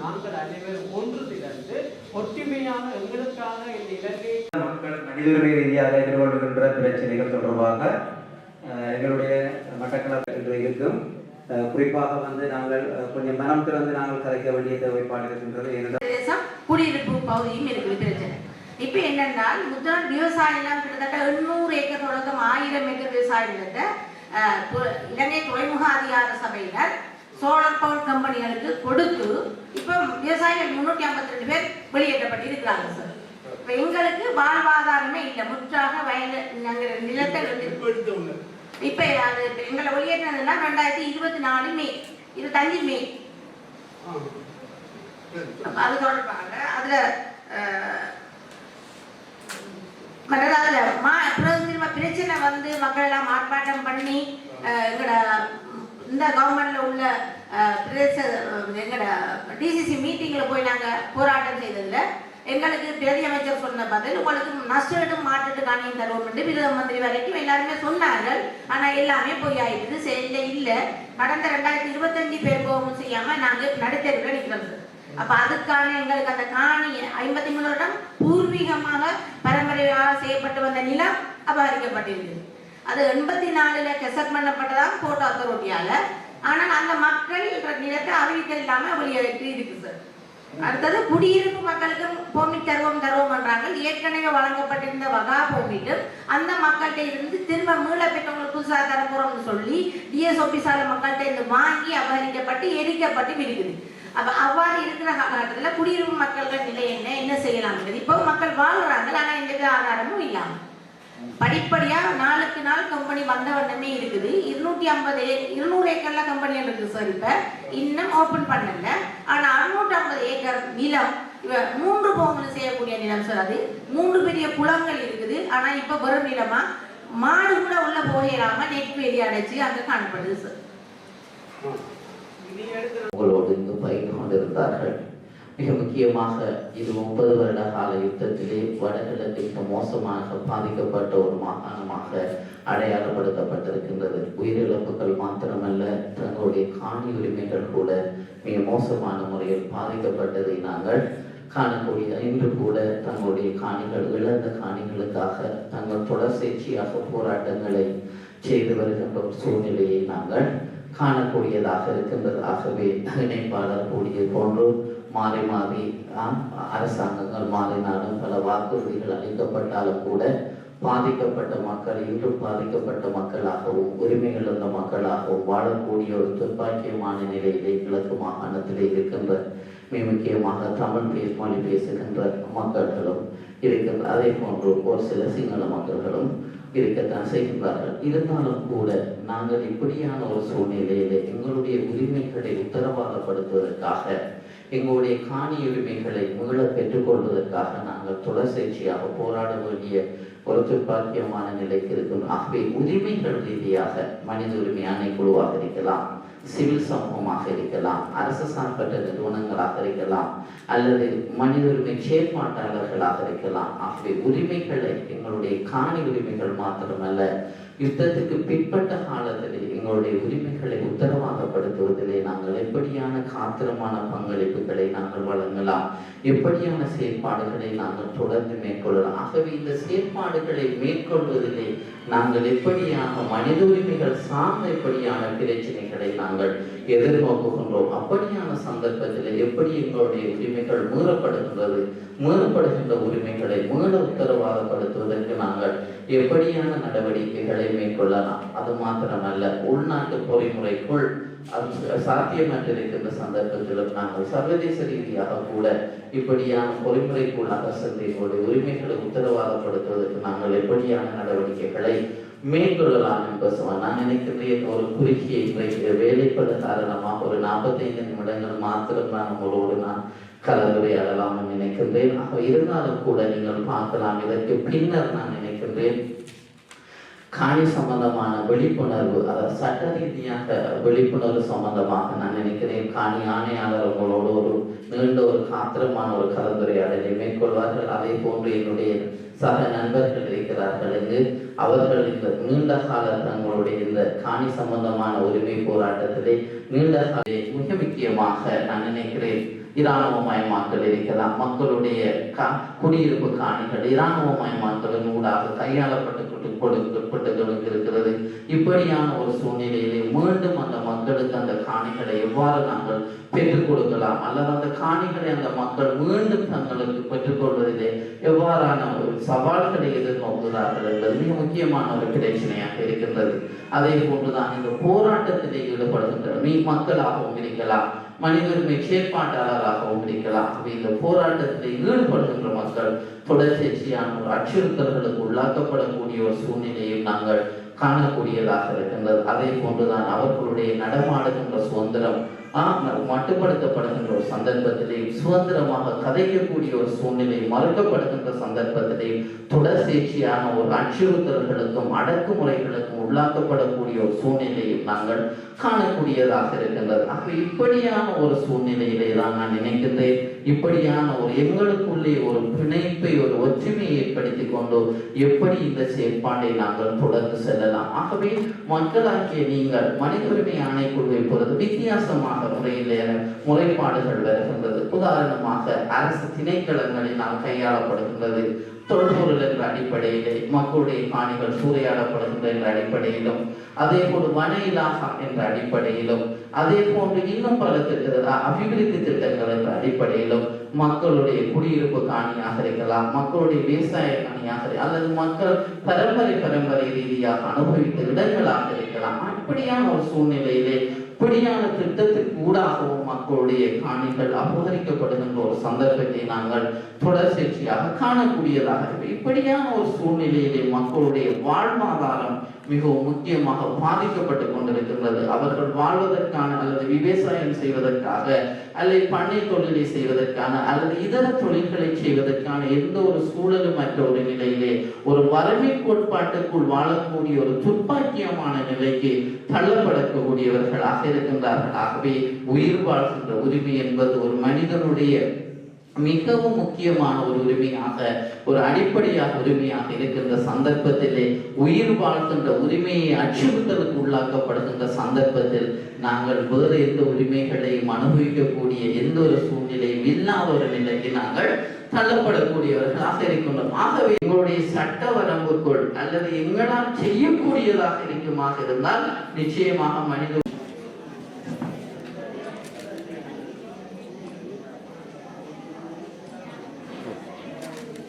நாங்கள் அனைவரும் ஒன்று திரண்டு ஒற்றுமையான எங்களுக்கான இந்த இலங்கை மக்கள் மனிதஉரிமை ரீதியாக எதிர்கொள்கின்ற பிரச்சனைகள் தொடர்பாக எங்களுடைய மட்டக்களப்பில் இருக்கும். குறிப்பாக நாங்கள் கொஞ்சம் மனம் திறந்து நாங்கள் கலைக்க வேண்டிய தேவைப்பாடு இருக்கின்றது. குடியிருப்பு பகுதியும் இருக்குது பிரச்சனை. இப்போ என்னென்னால் முதல் விவசாயம் கிட்டத்தட்ட 800 ஏக்கர் தொடக்கம் 1000 ஏக்கர் விவசாய நிலத்தை இலங்கை துறைமுக அதிகார சபையினர் சோலார் பவர் கம்பெனிகளுக்கு கொடுத்து இப்போ விவசாயிகள் 352 பேர் வெளியேற்றப்பட்டிருக்கிறாங்க சார். இப்போ எங்களுக்கு வாழ்வாதாரமே இல்லை, முற்றாக வயல் நாங்கள் நிலத்தை இப்போ அது எங்களை வெளியேற்றினதுன்னா 2024 மே 25 மே அது தொடர்பாக அதில் பிரச்சனை மக்கள் எல்லாம் ஆர்ப்பாட்டம் பண்ணி எங்கட இந்த கவர்மெண்ட்ல உள்ள எங்கட டிசிசி மீட்டிங்ல போய் நாங்கள் போராட்டம் செய்ததில்ல எங்களுக்கு பிரதி அமைச்சர் சொன்ன பதில் உங்களுக்கு நஷ்டம் மாற்றத்து காணியம் தருவோம் என்று பிரதம மந்திரி வரைக்கும் எல்லாருமே சொன்னார்கள். ஆனால் எல்லாமே போய் ஆயிடுது செய்யல இல்லை. கடந்த 2025 பேர் போகவும் செய்யாமல் நாங்கள் நடுத்தருவில் நிற்கிறோம். அப்போ அதுக்கான எங்களுக்கு அந்த காணி 53 வருடம் பூர்வீகமாக பரம்பரையாக செய்யப்பட்டு வந்த நிலம் அபகரிக்கப்பட்டிருக்குது. அது 84 கெசட் பண்ணப்பட்டதாக போட்டோ அத்தாரிட்டியால. ஆனால் அந்த மக்கள் நிலத்தை அறிவித்தல் இல்லாமல் வெளியேற்றி இருக்கு சார். அடுத்தது குடியிருப்பு மக்களுக்கு பூமி தருவோம் என்றாங்க. ஏற்கனவே வழங்கப்பட்டிருந்த வகா பூமிட்டு அந்த மக்கள்கிட்ட இருந்து திரும்ப மீள பெற்றவங்களுக்கு புதுசாக தரப்போறோம்னு சொல்லி டிஎஸ் ஆபீஸால மக்கள்கிட்ட இருந்து வாங்கி அபகரிக்கப்பட்டு எரிக்கப்பட்டு இருக்குது. அப்போ அவ்வாறு இருக்கிற காலகட்டத்தில் குடியிருப்பு மக்களோட நிலை என்ன செய்யலாம்? இப்போ மக்கள் வாழ்றாங்க, ஆனால் எந்த ஆதாரமும் இல்லாமல் படிப்படியாக நாளுக்கு நாள் கம்பெனி வந்த வண்ணமே இருக்குது. 200 ஏக்கர்ல கம்பெனிகள் இருக்குது சார். இப்போ இன்னும் ஓப்பன் பண்ணல. ஆனால் 650 ஏக்கர் நிலம் 3 போகங்கள் செய்யக்கூடிய நிலம் சார். அது 3 பெரிய குளங்கள் இருக்குது. ஆனால் இப்போ வெறும் நிலமா மாடு கூட உள்ள போயிடாம நெட் வேலி அடைச்சு அங்கே காணப்படுது சார். உங்களோடு இங்கு பயிர் கொண்டிருந்தார்கள். மிக முக்கியமாக இது 30 வருட கால யுத்தத்திலே வடகிழக்கு மோசமாக பாதிக்கப்பட்ட ஒரு மாகாணமாக அடையாளப்படுத்தப்பட்டிருக்கின்றது. உயிரிழப்புகள் மாத்திரமல்ல, தங்களுடைய காணி உரிமைகள் கூட மிக மோசமான முறையில் பாதிக்கப்பட்டதை நாங்கள் காணக்கூடிய. இன்று கூட தங்களுடைய காணிகள் இழந்த காணிகளுக்காக தங்கள் தொடர்ச்சியாக போராட்டங்களை செய்து வருகின்ற சூழ்நிலையை நாங்கள் காணக்கூடியதாக இருக்கின்றது. ஆகவே இணைப்பாளர் கூடிய போன்று மாறி மாறி அரசாங்கங்கள் மாறினாலும் பல வாக்குறுதிகள் அளிக்கப்பட்டாலும் கூட பாதிக்கப்பட்ட மக்கள் இன்றும் பாதிக்கப்பட்ட மக்களாகவும் உரிமைகள் இருந்த மக்களாகவும் வாழக்கூடிய ஒரு துர்ப்பாக்கியமான நிலையிலே கிழக்கு மாகாணத்திலே இருக்கின்ற மிக முக்கியமாக தமிழ் மொழி பேசுகின்ற மக்கள்களும் இருக்கின்ற அதே போன்று ஒரு சில சிங்கள மக்கள்களும் இருக்கத்தான் செய்கின்றார்கள். இருந்தாலும் கூட நாங்கள் இப்படியான ஒரு சூழ்நிலையிலே எங்களுடைய உரிமைகளை உத்தரவாதப்படுத்துவதற்காக எங்களுடைய காணி உரிமைகளை மீள பெற்றுக்கொள்வதற்காக நாங்கள் தொடர்ச்சியாக போராட வேண்டிய ஒரு துர்ப்பாக்கியமான நிலைக்கு இருக்கும். ஆகவே உரிமைகள் ரீதியாக மனித உரிமை ஆணைக்குழுவாக இருக்கலாம், சிவில் சமூகமாக இருக்கலாம், அரசு சார்பற்ற நிறுவனங்களாக இருக்கலாம், அல்லது மனித உரிமை செயற்பாட்டாளர்களாக இருக்கலாம். ஆகவே உரிமைகளை எங்களுடைய காணி உரிமைகள் மாத்திரமல்ல, யுத்தத்துக்கு பிற்பட்ட காலத்திலே எங்களுடைய உரிமைகளை உத்தரவாதப்படுத்துவதிலே நாங்கள் எப்படியான காத்திரமான பங்களிப்புகளை நாங்கள் வழங்கலாம், எப்படியான செயற்பாடுகளை நாங்கள் தொடர்ந்து மேற்கொள்ளலாம். ஆகவே இந்த செயற்பாடுகளை மேற்கொள்வதிலே நாங்கள் எப்படியான மனித உரிமைகள் சார்ந்த எப்படியான பிரச்சனைகளை நாங்கள் எதிர்நோக்குகின்றோம், அப்படியான சந்தர்ப்பத்தில் எப்படி எங்களுடைய உரிமைகள் மீறப்படுகின்ற உரிமைகளை மீள உத்தரவாதப்படுத்துவதற்கு நாங்கள் எப்படியான நடவடிக்கைகளை மேற்கொள்ளலாம். அது மாத்திரமல்ல, உள்நாட்டு பொறிமுறைக்குள் சாத்தியமற்றிருக்கின்ற சந்தர்ப்பத்திலும் நாங்கள் சர்வதேச ரீதியாக கூட இப்படியான பொறிமுறைக்குள்ளாக சென்று எங்களுடைய உரிமைகளை உத்தரவாதப்படுத்துவதற்கு நாங்கள் எப்படியான நடவடிக்கைகளை மேற்கொள்ளலாம் என்பது நான் நினைக்கின்றேன். ஒரு குறுகிய இன்றைய வேலைப்பட காரணமாக ஒரு 45 நிமிடங்கள் மாத்திரம் தான் உங்களோடு நான் கலந்துரையாடலாம் நினைக்கின்றேன். இருந்தாலும் கூட நீங்கள் பார்க்கலாம், இதற்கு பின்னர் நான் நினைக்கின்றேன் காணி சம்பந்தமான விழிப்புணர்வு, அதாவது சட்ட ரீதியாக விழிப்புணர்வு சம்பந்தமாக நான் நினைக்கிறேன் காணி ஆணையாளர் உங்களோடு ஒரு நீண்ட ஒரு காத்திரமான ஒரு கலந்துரையாடலை மேற்கொள்வார்கள். அதே போன்று என்னுடைய சக நண்பர்கள் இருக்கிறார்கள் என்று அவர்கள் இந்த நீண்ட கால தங்களுடைய இந்த காணி சம்பந்தமான உரிமை போராட்டத்திலே நீண்ட கால மிக முக்கியமாக நான் நினைக்கிறேன் இராணுவமயமாக்கல் இருக்கலாம். மக்களுடைய குடியிருப்பு காணிகள் இராணுவமயமாக்கலின் ஊடாக கையாளப்பட்டு இருக்கிறது. இப்படியான ஒரு சூழ்நிலையிலே மீண்டும் அந்த மக்களுக்கு அந்த காணிகளை எவ்வாறு நாங்கள் பெற்றுக் கொடுக்கலாம் அல்லது அந்த காணிகளை அந்த மக்கள் மீண்டும் தங்களுக்கு பெற்றுக்கொள்வதிலே எவ்வாறான ஒரு சவால்களை எதிர்நோக்குகிறார்கள் என்பது மிக முக்கியமான ஒரு பிரச்சனையாக இருக்கின்றது. அதே போன்றுதான் இந்த போராட்டத்திலே ஈடுபடுகின்ற மக்களாகவும் இருக்கலாம், மனித உரிமை செயற்பாட்டாளராகவும் இருக்கலாம். இந்த போராட்டத்தில் ஈடுபடுகின்ற மக்கள் தொடர்ச்சியான ஒரு அச்சுறுத்தல்களுக்கு உள்ளாக்கப்படக்கூடிய ஒரு சூழ்நிலையை நாங்கள் காணக்கூடியதாக இருக்கின்றது. அதே போன்றுதான் அவர்களுடைய நடமாடுகின்ற சுதந்திரம் மட்டுப்படுத்தப்படுகின்ற ஒரு சந்தர்ப்பத்திலே சுதந்திரமாக கதைக்கக்கூடிய ஒரு சூழ்நிலை மறுக்கப்படுகின்ற சந்தர்ப்பத்திலே தொடர்ச்சியான ஒரு அச்சுறுத்தல்களுக்கும் அடக்குமுறைகளுக்கும் உள்ளாக்கப்படக்கூடிய ஒரு சூழ்நிலையை நாங்கள் காணக்கூடியதாக இருக்கின்றது. ஆக இப்படியான ஒரு சூழ்நிலையிலே தான் நான் நினைக்கின்றேன், இப்படியான ஒரு எங்களுக்குள்ளே ஒரு பிணைப்பை ஒரு ஒற்றுமையை ஏற்படுத்தி கொண்டு எப்படி இந்த செயற்பாட்டை நாங்கள் தொடர்ந்து செல்லலாம். ஆகவே மக்களாகிய நீங்கள் மனித உரிமை ஆணைக்குழுவை பொறுத்து வித்தியாசமாக முறைப்பாடுகள் வருகின்றது. உதாரணமாக அரசு திணைக்களங்களினால் கையாளப்படுகின்றது. தொல்பொருள் என்ற அடிப்படையிலே மக்களுடைய காணிகள் சூறையாடப்படுகின்ற என்ற அடிப்படையிலும், அதே போன்று வன இலாகா என்ற அடிப்படையிலும், அதே போன்று இன்னும் பல அபிவிருத்தி திட்டங்கள் என்ற அடிப்படையிலும் மக்களுடைய குடியிருப்பு காணியாக இருக்கலாம், மக்களுடைய விவசாய காணியாக அல்லது மக்கள் பரம்பரை ரீதியாக அனுபவித்த இடங்களாக இருக்கலாம். அப்படியான ஒரு சூழ்நிலையிலே இப்படியான திட்டத்திற்கு ஊடாகவும் மக்களுடைய காணிகள் அபகரிக்கப்படுகின்ற ஒரு சந்தர்ப்பத்தை நாங்கள் தொடர்ச்சியாக காணக்கூடியதாக இருக்கு. இப்படியான ஒரு சூழ்நிலையிலே மக்களுடைய வாழ்வாதாரம் மிகவும் முக்கியமாக பாதிக்கப்பட்டு கொண்டிருக்கின்றது. அவர்கள் வாழ்வதற்கான அல்லது விவசாயம் செய்வதற்காக அல்லது பண்ணை தொழிலை செய்வதற்கான அல்லது இதர தொழில்களை செய்வதற்கான எந்த ஒரு சூழலும் மற்ற ஒரு நிலையிலே ஒரு வறுமை கோட்பாட்டுக்குள் வாழக்கூடிய ஒரு துப்பாக்கியமான நிலைக்கு தள்ளப்படக்கூடியவர்களாக இருக்கின்றார்கள். ஆகவே உயிர் வாழ்கின்ற உரிமை என்பது ஒரு மனிதனுடைய மிகவும் முக்கியமான ஒரு உரிமையாக ஒரு அடிப்படையாக உரிமையாக இருக்கின்ற சந்தர்ப்பத்திலே உயிர் வாழ்கின்ற உரிமையை அச்சுறுத்தலுக்கு உள்ளாக்கப்படுகின்ற சந்தர்ப்பத்தில் நாங்கள் வேறு எந்த உரிமைகளையும் அனுபவிக்கக்கூடிய எந்த ஒரு சூழ்நிலையும் இல்லாத ஒரு நிலைக்கு நாங்கள் தள்ளப்படக்கூடியவர்களாக இருக்கின்றோம். ஆகவே எங்களுடைய சட்ட வரம்புக்குள் அல்லது எங்களால் செய்யக்கூடியதாக இருக்குமாக இருந்தால் நிச்சயமாக மனித